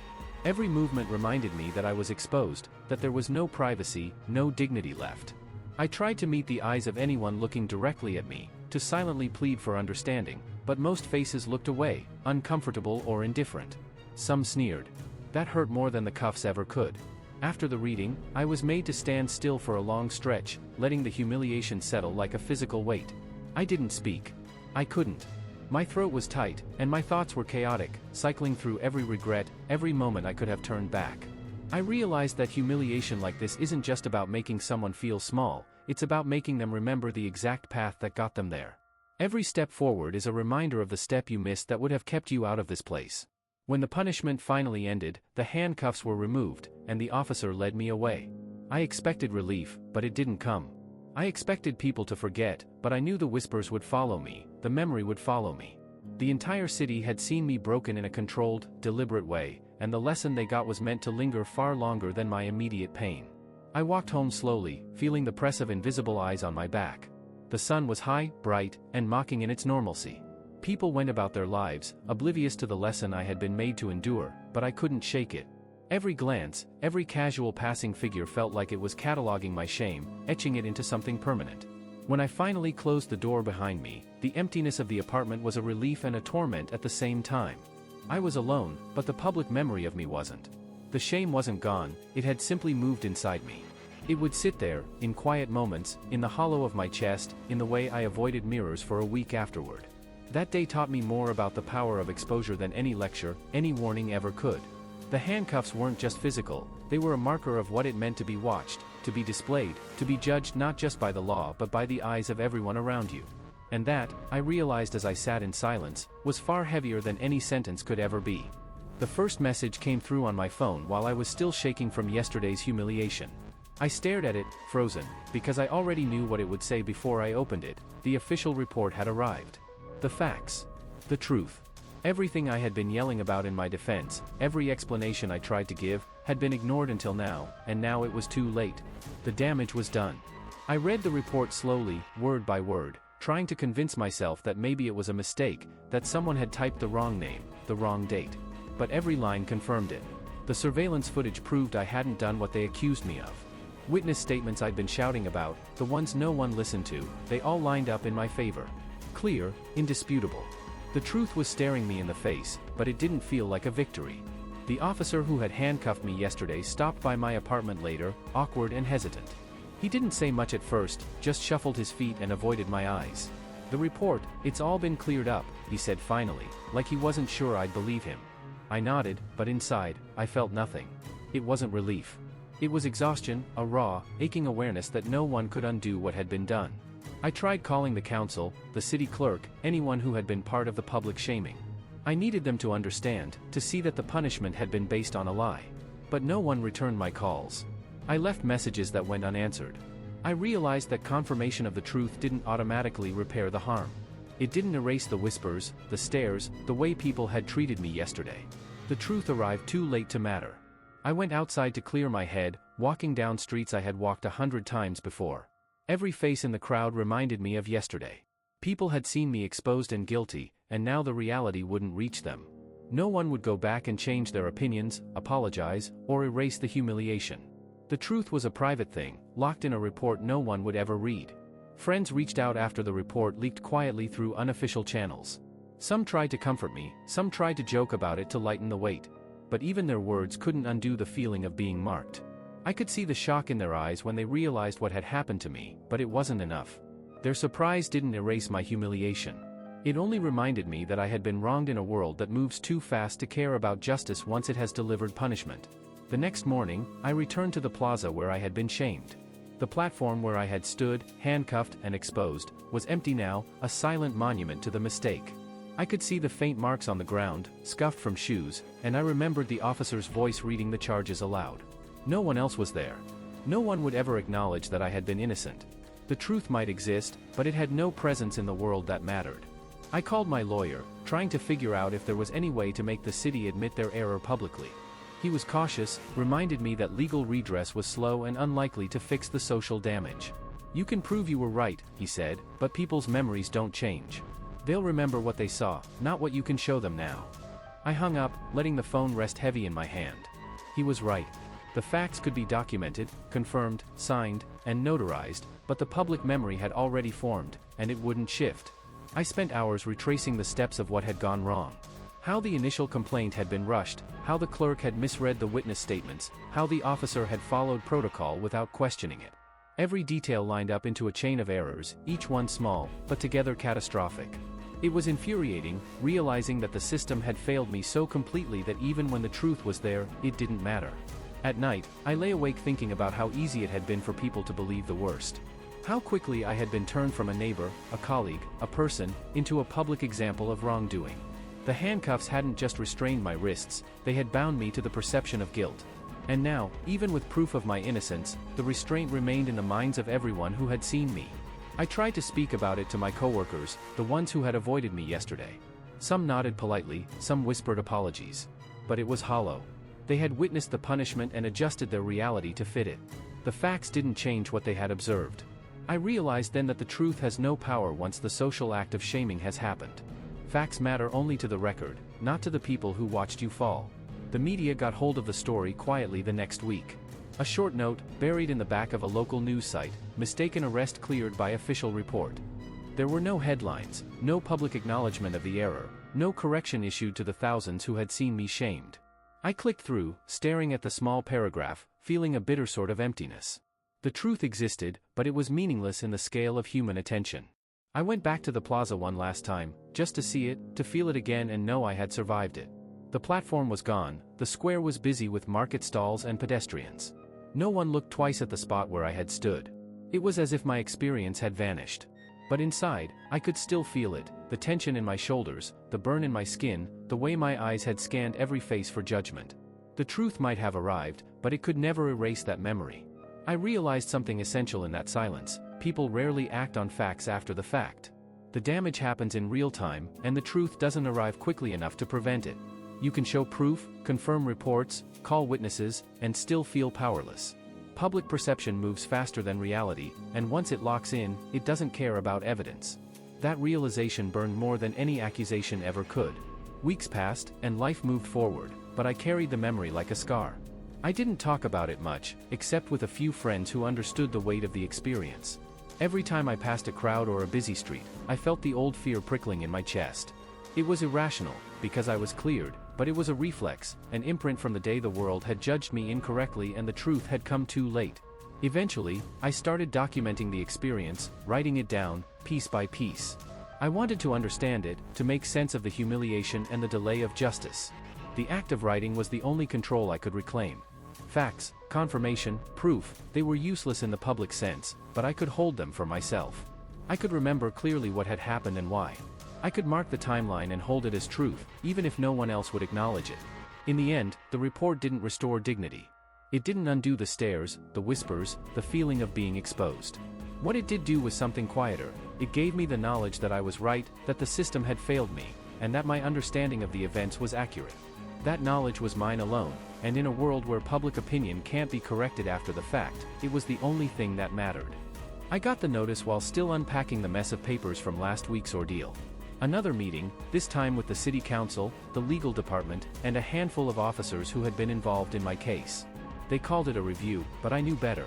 Speaker 2: Every movement reminded me that I was exposed, that there was no privacy, no dignity left. I tried to meet the eyes of anyone looking directly at me, to silently plead for understanding, but most faces looked away, uncomfortable or indifferent. Some sneered. That hurt more than the cuffs ever could. After the reading, I was made to stand still for a long stretch, letting the humiliation settle like a physical weight. I didn't speak. I couldn't. My throat was tight, and my thoughts were chaotic, cycling through every regret, every moment I could have turned back. I realized that humiliation like this isn't just about making someone feel small, it's about making them remember the exact path that got them there. Every step forward is a reminder of the step you missed that would have kept you out of this place. When the punishment finally ended, the handcuffs were removed, and the officer led me away. I expected relief, but it didn't come. I expected people to forget, but I knew the whispers would follow me, the memory would follow me. The entire city had seen me broken in a controlled, deliberate way, and the lesson they got was meant to linger far longer than my immediate pain. I walked home slowly, feeling the press of invisible eyes on my back. The sun was high, bright, and mocking in its normalcy. People went about their lives, oblivious to the lesson I had been made to endure, but I couldn't shake it. Every glance, every casual passing figure felt like it was cataloging my shame, etching it into something permanent. When I finally closed the door behind me, the emptiness of the apartment was a relief and a torment at the same time. I was alone, but the public memory of me wasn't. The shame wasn't gone, it had simply moved inside me. It would sit there, in quiet moments, in the hollow of my chest, in the way I avoided mirrors for a week afterward. That day taught me more about the power of exposure than any lecture, any warning ever could. The handcuffs weren't just physical, they were a marker of what it meant to be watched, to be displayed, to be judged not just by the law but by the eyes of everyone around you. And that, I realized as I sat in silence, was far heavier than any sentence could ever be. The first message came through on my phone while I was still shaking from yesterday's humiliation. I stared at it, frozen, because I already knew what it would say before I opened it. The official report had arrived. The facts. The truth. Everything I had been yelling about in my defense, every explanation I tried to give, had been ignored until now, and now it was too late. The damage was done. I read the report slowly, word by word, trying to convince myself that maybe it was a mistake, that someone had typed the wrong name, the wrong date. But every line confirmed it. The surveillance footage proved I hadn't done what they accused me of. Witness statements I'd been shouting about, the ones no one listened to, they all lined up in my favor. Clear, indisputable. The truth was staring me in the face, but it didn't feel like a victory. The officer who had handcuffed me yesterday stopped by my apartment later, awkward and hesitant. He didn't say much at first, just shuffled his feet and avoided my eyes. The report, it's all been cleared up, he said finally, like he wasn't sure I'd believe him. I nodded, but inside, I felt nothing. It wasn't relief. It was exhaustion, a raw, aching awareness that no one could undo what had been done. I tried calling the council, the city clerk, anyone who had been part of the public shaming. I needed them to understand, to see that the punishment had been based on a lie. But no one returned my calls. I left messages that went unanswered. I realized that confirmation of the truth didn't automatically repair the harm. It didn't erase the whispers, the stares, the way people had treated me yesterday. The truth arrived too late to matter. I went outside to clear my head, walking down streets I had walked 100 times before. Every face in the crowd reminded me of yesterday. People had seen me exposed and guilty, and now the reality wouldn't reach them. No one would go back and change their opinions, apologize, or erase the humiliation. The truth was a private thing, locked in a report no one would ever read. Friends reached out after the report leaked quietly through unofficial channels. Some tried to comfort me, some tried to joke about it to lighten the weight. But even their words couldn't undo the feeling of being marked. I could see the shock in their eyes when they realized what had happened to me, but it wasn't enough. Their surprise didn't erase my humiliation. It only reminded me that I had been wronged in a world that moves too fast to care about justice once it has delivered punishment. The next morning, I returned to the plaza where I had been shamed. The platform where I had stood, handcuffed and exposed, was empty now, a silent monument to the mistake. I could see the faint marks on the ground, scuffed from shoes, and I remembered the officer's voice reading the charges aloud. No one else was there. No one would ever acknowledge that I had been innocent. The truth might exist, but it had no presence in the world that mattered. I called my lawyer, trying to figure out if there was any way to make the city admit their error publicly. He was cautious, reminded me that legal redress was slow and unlikely to fix the social damage. You can prove you were right, he said, but people's memories don't change. They'll remember what they saw, not what you can show them now. I hung up, letting the phone rest heavy in my hand. He was right. The facts could be documented, confirmed, signed, and notarized, but the public memory had already formed, and it wouldn't shift. I spent hours retracing the steps of what had gone wrong. How the initial complaint had been rushed, how the clerk had misread the witness statements, how the officer had followed protocol without questioning it. Every detail lined up into a chain of errors, each one small, but together catastrophic. It was infuriating, realizing that the system had failed me so completely that even when the truth was there, it didn't matter. At night, I lay awake thinking about how easy it had been for people to believe the worst. How quickly I had been turned from a neighbor, a colleague, a person, into a public example of wrongdoing. The handcuffs hadn't just restrained my wrists, they had bound me to the perception of guilt. And now, even with proof of my innocence, the restraint remained in the minds of everyone who had seen me. I tried to speak about it to my coworkers, the ones who had avoided me yesterday. Some nodded politely, some whispered apologies. But it was hollow. They had witnessed the punishment and adjusted their reality to fit it. The facts didn't change what they had observed. I realized then that the truth has no power once the social act of shaming has happened. Facts matter only to the record, not to the people who watched you fall. The media got hold of the story quietly the next week. A short note, buried in the back of a local news site, mistaken arrest cleared by official report. There were no headlines, no public acknowledgement of the error, no correction issued to the thousands who had seen me shamed. I clicked through, staring at the small paragraph, feeling a bitter sort of emptiness. The truth existed, but it was meaningless in the scale of human attention. I went back to the plaza one last time, just to see it, to feel it again and know I had survived it. The platform was gone, the square was busy with market stalls and pedestrians. No one looked twice at the spot where I had stood. It was as if my experience had vanished. But inside, I could still feel it, the tension in my shoulders, the burn in my skin, the way my eyes had scanned every face for judgment. The truth might have arrived, but it could never erase that memory. I realized something essential in that silence: people rarely act on facts after the fact. The damage happens in real time, and the truth doesn't arrive quickly enough to prevent it. You can show proof, confirm reports, call witnesses, and still feel powerless. Public perception moves faster than reality, and once it locks in, it doesn't care about evidence. That realization burned more than any accusation ever could. Weeks passed, and life moved forward, but I carried the memory like a scar. I didn't talk about it much, except with a few friends who understood the weight of the experience. Every time I passed a crowd or a busy street, I felt the old fear prickling in my chest. It was irrational, because I was cleared, but it was a reflex, an imprint from the day the world had judged me incorrectly and the truth had come too late. Eventually, I started documenting the experience, writing it down, piece by piece. I wanted to understand it, to make sense of the humiliation and the delay of justice. The act of writing was the only control I could reclaim. Facts, confirmation, proof, they were useless in the public sense, but I could hold them for myself. I could remember clearly what had happened and why. I could mark the timeline and hold it as truth, even if no one else would acknowledge it. In the end, the report didn't restore dignity. It didn't undo the stares, the whispers, the feeling of being exposed. What it did do was something quieter. It gave me the knowledge that I was right, that the system had failed me, and that my understanding of the events was accurate. That knowledge was mine alone, and in a world where public opinion can't be corrected after the fact, it was the only thing that mattered. I got the notice while still unpacking the mess of papers from last week's ordeal. Another meeting, this time with the city council, the legal department, and a handful of officers who had been involved in my case. They called it a review, but I knew better.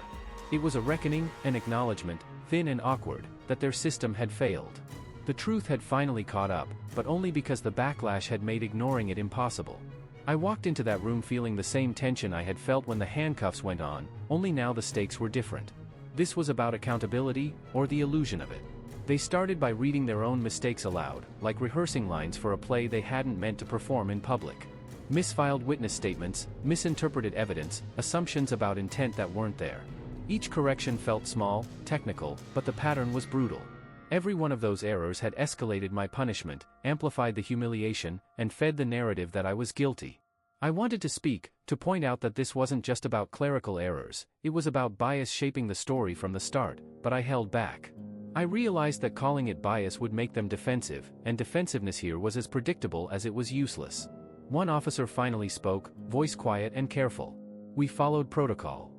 Speaker 2: It was a reckoning, an acknowledgement, thin and awkward, that their system had failed. The truth had finally caught up, but only because the backlash had made ignoring it impossible. I walked into that room feeling the same tension I had felt when the handcuffs went on, only now the stakes were different. This was about accountability, or the illusion of it. They started by reading their own mistakes aloud, like rehearsing lines for a play they hadn't meant to perform in public. Misfiled witness statements, misinterpreted evidence, assumptions about intent that weren't there. Each correction felt small, technical, but the pattern was brutal. Every one of those errors had escalated my punishment, amplified the humiliation, and fed the narrative that I was guilty. I wanted to speak, to point out that this wasn't just about clerical errors, it was about bias shaping the story from the start, but I held back. I realized that calling it bias would make them defensive, and defensiveness here was as predictable as it was useless. One officer finally spoke, voice quiet and careful. We followed protocol.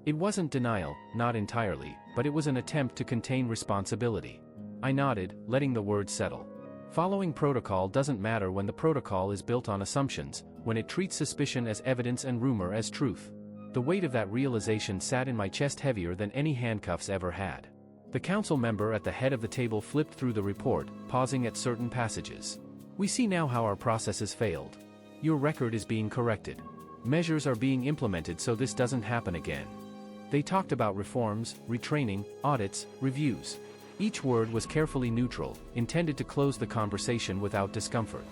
Speaker 2: It wasn't denial, not entirely, but it was an attempt to contain responsibility. I nodded, letting the words settle. Following protocol doesn't matter when the protocol is built on assumptions, when it treats suspicion as evidence and rumor as truth. The weight of that realization sat in my chest heavier than any handcuffs ever had. The council member at the head of the table flipped through the report, pausing at certain passages. We see now how our processes failed. Your record is being corrected. Measures are being implemented so this doesn't happen again. They talked about reforms, retraining, audits, reviews. Each word was carefully neutral, intended to close the conversation without discomfort.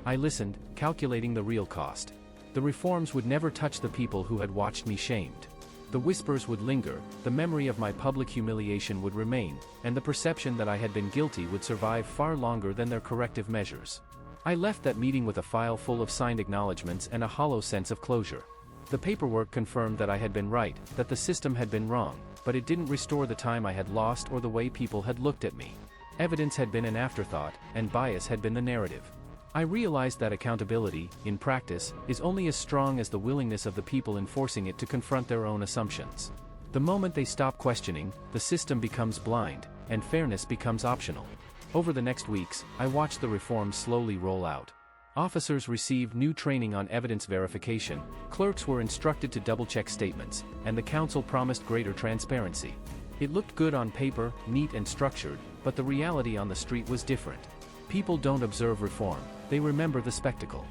Speaker 2: I listened, calculating the real cost. The reforms would never touch the people who had watched me shamed. The whispers would linger, the memory of my public humiliation would remain, and the perception that I had been guilty would survive far longer than their corrective measures. I left that meeting with a file full of signed acknowledgments and a hollow sense of closure. The paperwork confirmed that I had been right, that the system had been wrong, but it didn't restore the time I had lost or the way people had looked at me. Evidence had been an afterthought, and bias had been the narrative. I realized that accountability, in practice, is only as strong as the willingness of the people enforcing it to confront their own assumptions. The moment they stop questioning, the system becomes blind, and fairness becomes optional. Over the next weeks, I watched the reforms slowly roll out. Officers received new training on evidence verification, clerks were instructed to double-check statements, and the council promised greater transparency. It looked good on paper, neat and structured, but the reality on the street was different. People don't observe reform, they remember the spectacle.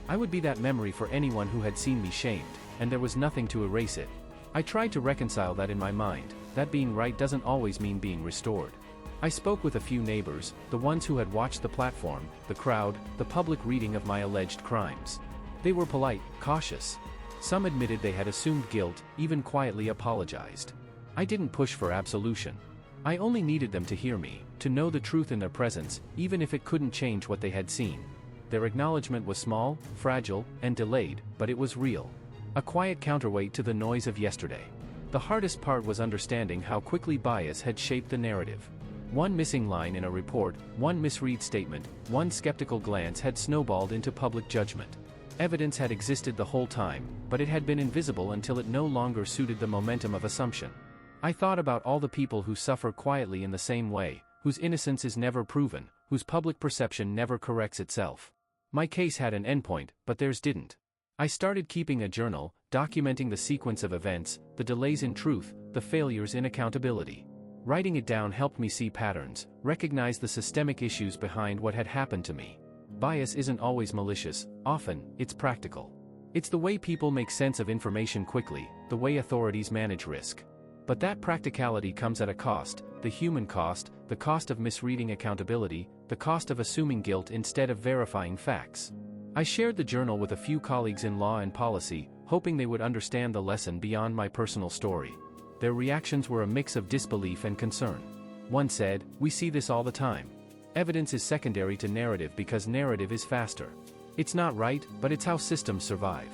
Speaker 2: I would be that memory for anyone who had seen me shamed, and there was nothing to erase it. I tried to reconcile that in my mind, that being right doesn't always mean being restored. I spoke with a few neighbors, the ones who had watched the platform, the crowd, the public reading of my alleged crimes. They were polite, cautious. Some admitted they had assumed guilt, even quietly apologized. I didn't push for absolution. I only needed them to hear me, to know the truth in their presence, even if it couldn't change what they had seen. Their acknowledgement was small, fragile, and delayed, but it was real. A quiet counterweight to the noise of yesterday. The hardest part was understanding how quickly bias had shaped the narrative. One missing line in a report, one misread statement, one skeptical glance had snowballed into public judgment. Evidence had existed the whole time, but it had been invisible until it no longer suited the momentum of assumption. I thought about all the people who suffer quietly in the same way, whose innocence is never proven, whose public perception never corrects itself. My case had an endpoint, but theirs didn't. I started keeping a journal, documenting the sequence of events, the delays in truth, the failures in accountability. Writing it down helped me see patterns, recognize the systemic issues behind what had happened to me. Bias isn't always malicious, often, it's practical. It's the way people make sense of information quickly, the way authorities manage risk. But that practicality comes at a cost, the human cost, the cost of misreading accountability, the cost of assuming guilt instead of verifying facts. I shared the journal with a few colleagues in law and policy, hoping they would understand the lesson beyond my personal story. Their reactions were a mix of disbelief and concern. One said, "We see this all the time. Evidence is secondary to narrative because narrative is faster. It's not right, but it's how systems survive."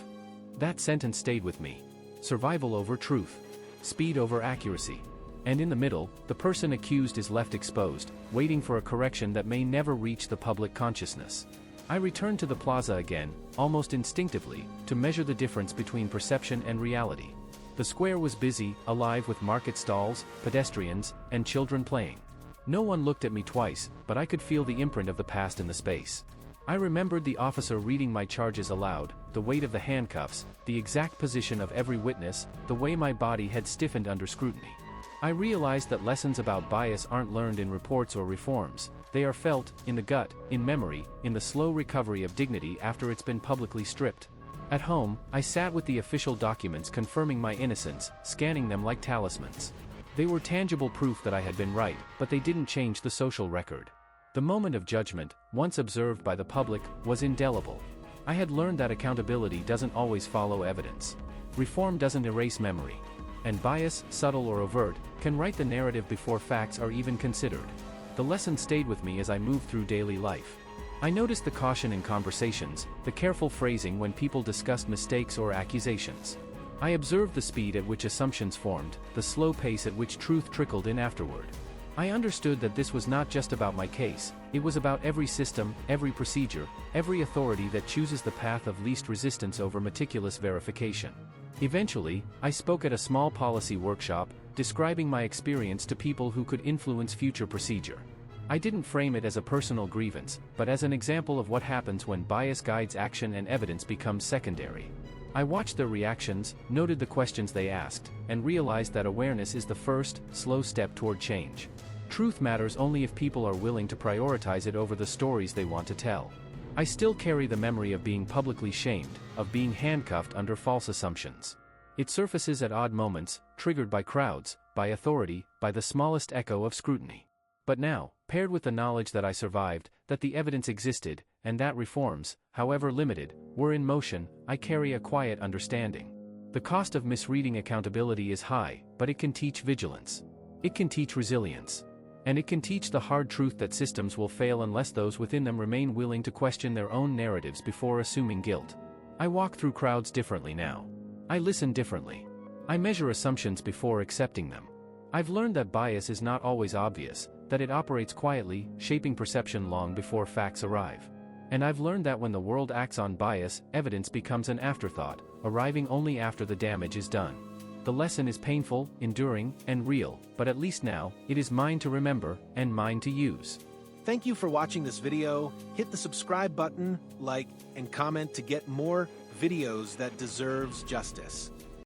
Speaker 2: That sentence stayed with me. Survival over truth. Speed over accuracy. And in the middle, the person accused is left exposed, waiting for a correction that may never reach the public consciousness. I returned to the plaza again, almost instinctively, to measure the difference between perception and reality. The square was busy, alive with market stalls, pedestrians, and children playing. No one looked at me twice, but I could feel the imprint of the past in the space. I remembered the officer reading my charges aloud, the weight of the handcuffs, the exact position of every witness, the way my body had stiffened under scrutiny. I realized that lessons about bias aren't learned in reports or reforms, they are felt, in the gut, in memory, in the slow recovery of dignity after it's been publicly stripped. At home, I sat with the official documents confirming my innocence, scanning them like talismans. They were tangible proof that I had been right, but they didn't change the social record. The moment of judgment, once observed by the public, was indelible. I had learned that accountability doesn't always follow evidence. Reform doesn't erase memory. And bias, subtle or overt, can write the narrative before facts are even considered. The lesson stayed with me as I moved through daily life. I noticed the caution in conversations, the careful phrasing when people discussed mistakes or accusations. I observed the speed at which assumptions formed, the slow pace at which truth trickled in afterward. I understood that this was not just about my case, it was about every system, every procedure, every authority that chooses the path of least resistance over meticulous verification. Eventually, I spoke at a small policy workshop, describing my experience to people who could influence future procedure. I didn't frame it as a personal grievance, but as an example of what happens when bias guides action and evidence becomes secondary. I watched their reactions, noted the questions they asked, and realized that awareness is the first, slow step toward change. Truth matters only if people are willing to prioritize it over the stories they want to tell. I still carry the memory of being publicly shamed, of being handcuffed under false assumptions. It surfaces at odd moments, triggered by crowds, by authority, by the smallest echo of scrutiny. But now, paired with the knowledge that I survived, that the evidence existed, and that reforms, however limited, were in motion, I carry a quiet understanding. The cost of misreading accountability is high, but it can teach vigilance. It can teach resilience. And it can teach the hard truth that systems will fail unless those within them remain willing to question their own narratives before assuming guilt. I walk through crowds differently now. I listen differently. I measure assumptions before accepting them. I've learned that bias is not always obvious, that it operates quietly, shaping perception long before facts arrive. And I've learned that when the world acts on bias, evidence becomes an afterthought, arriving only after the damage is done. The lesson is painful, enduring, and real, but at least now, it is mine to remember, and mine to use.
Speaker 3: Thank you for watching this video. Hit the subscribe button, like, and comment to get more videos that deserves justice.